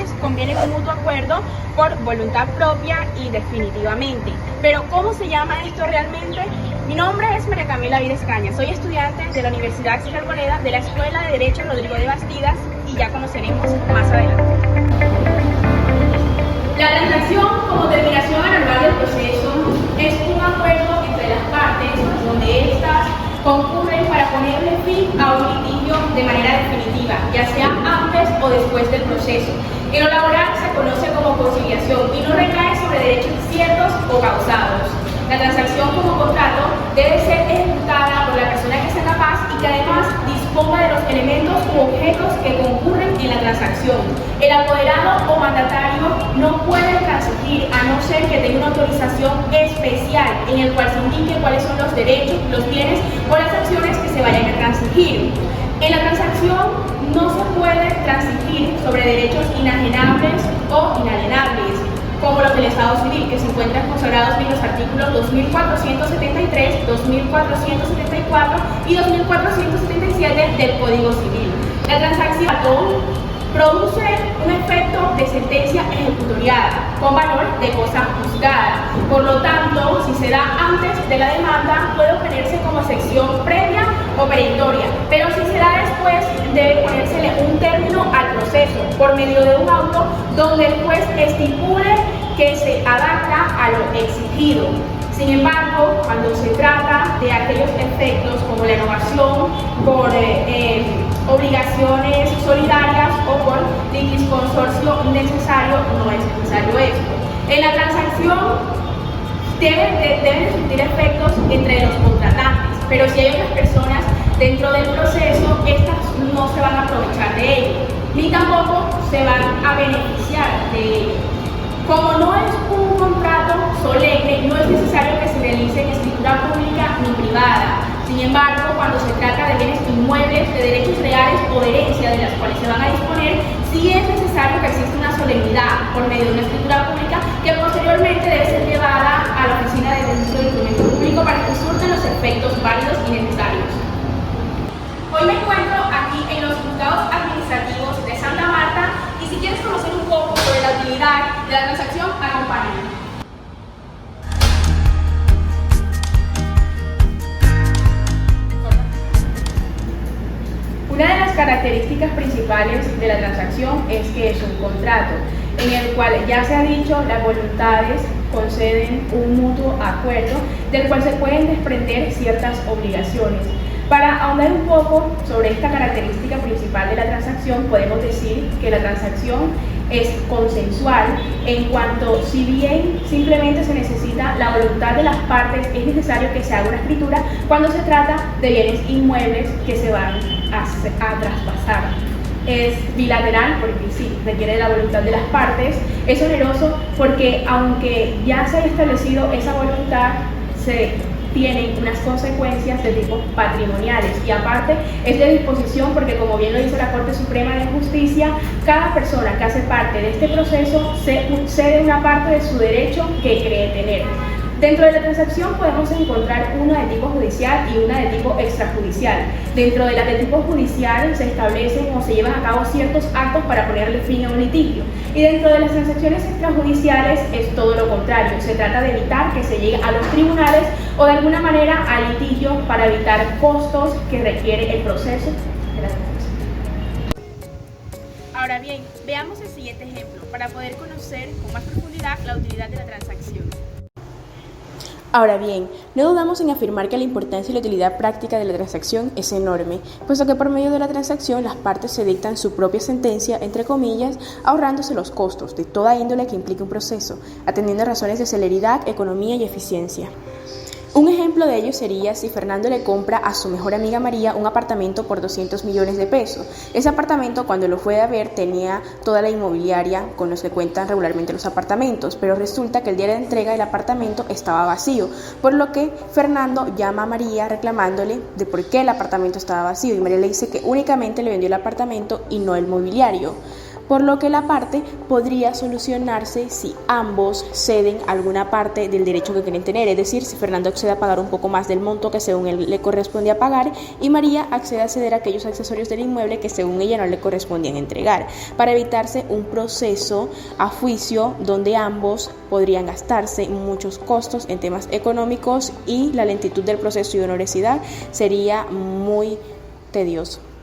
partes convienen un mutuo acuerdo por voluntad propia y definitivamente. Pero ¿cómo se llama esto realmente? Mi nombre es María Camila Vides Cañas, soy estudiante de la Universidad Axel Arboleda de la Escuela de Derecho Rodrigo de Bastidas y ya conoceremos más adelante. La transacción como terminación anormal del proceso es un acuerdo entre las partes donde éstas concurren para ponerle fin a un litigio de manera definitiva, ya sea antes o después del proceso. En lo laboral se conoce como conciliación y no recae sobre derechos ciertos o causados. La transacción como contrato debe ser ejecutada por la persona que sea capaz y que además disponga de los elementos u objetos que concurren en la transacción. El apoderado o mandatario no puede transigir a no ser que tenga una autorización especial en el cual se indique cuáles son los derechos, los bienes o las acciones que se vayan a transigir. En la transacción no se puede transigir sobre derechos inajenables o inalienables, como los del Estado Civil, que se encuentran consagrados en los artículos 2473, 2474 y 2477 del Código Civil. La transacción produce un efecto de sentencia ejecutoriada con valor de cosa juzgada. Por lo tanto, si se da antes de la demanda, puede obtenerse como sección previa o perentoria, pero si se da después, debe ponérsele un término al proceso por medio de un auto donde el juez estipule que se adapta a lo exigido. Sin embargo, cuando se trata de aquellos efectos como la innovación por obligaciones solidarias o por litisconsorcio necesario, no es necesario esto. En la transacción deben surtir efectos entre los contratantes, pero si hay otras personas dentro del proceso, estas no se van a aprovechar de ello, ni tampoco se van a beneficiar de ello. Como no es un contrato solemne, no es necesario que se realice en escritura pública ni privada. Sin embargo, cuando se trata de bienes inmuebles, de derechos reales o de herencia de las cuales se van a disponer, sí es necesario que exista una solemnidad por medio de una escritura pública que posteriormente debe ser llevada a la Oficina de Registro de Instrumento Público para que surtan los efectos válidos y necesarios. Hoy me encuentro aquí en los juzgados administrativos de Santa Marta y si quieres conocer un poco sobre la utilidad de la transacción, acompáñame. Una de las características principales de la transacción es que es un contrato, en el cual ya se ha dicho, las voluntades conceden un mutuo acuerdo del cual se pueden desprender ciertas obligaciones. Para ahondar un poco sobre esta característica principal de la transacción, podemos decir que la transacción es consensual en cuanto, si bien simplemente se necesita la voluntad de las partes, es necesario que se haga una escritura cuando se trata de bienes inmuebles que se van a traspasar. Es bilateral porque sí, requiere la voluntad de las partes. Es oneroso porque aunque ya se haya establecido esa voluntad, se tienen unas consecuencias de tipo patrimoniales y aparte es de disposición porque, como bien lo dice la Corte Suprema de Justicia, cada persona que hace parte de este proceso se cede una parte de su derecho que cree tener. Dentro de la transacción podemos encontrar una de tipo judicial y una de tipo extrajudicial. Dentro de la de tipo judicial se establecen o se llevan a cabo ciertos actos para ponerle fin a un litigio. Y dentro de las transacciones extrajudiciales es todo lo contrario. Se trata de evitar que se llegue a los tribunales o de alguna manera al litigio para evitar costos que requiere el proceso de la transacción. Ahora bien, veamos el siguiente ejemplo para poder conocer con más profundidad la utilidad de la transacción. Ahora bien, no dudamos en afirmar que la importancia y la utilidad práctica de la transacción es enorme, puesto que por medio de la transacción las partes se dictan su propia sentencia, entre comillas, ahorrándose los costos de toda índole que implique un proceso, atendiendo a razones de celeridad, economía y eficiencia. Un ejemplo de ello sería si Fernando le compra a su mejor amiga María un apartamento por 200 millones de pesos. Ese apartamento, cuando lo fue a ver, tenía toda la inmobiliaria con los que cuentan regularmente los apartamentos, pero resulta que el día de entrega del apartamento estaba vacío, por lo que Fernando llama a María reclamándole de por qué el apartamento estaba vacío y María le dice que únicamente le vendió el apartamento y no el mobiliario. por lo que la parte podría solucionarse si ambos ceden alguna parte del derecho que quieren tener, es decir, si Fernando accede a pagar un poco más del monto que según él le correspondía pagar y María accede a ceder aquellos accesorios del inmueble que según ella no le correspondían entregar, para evitarse un proceso a juicio donde ambos podrían gastarse muchos costos en temas económicos y la lentitud del proceso y onerosidad sería muy tedioso.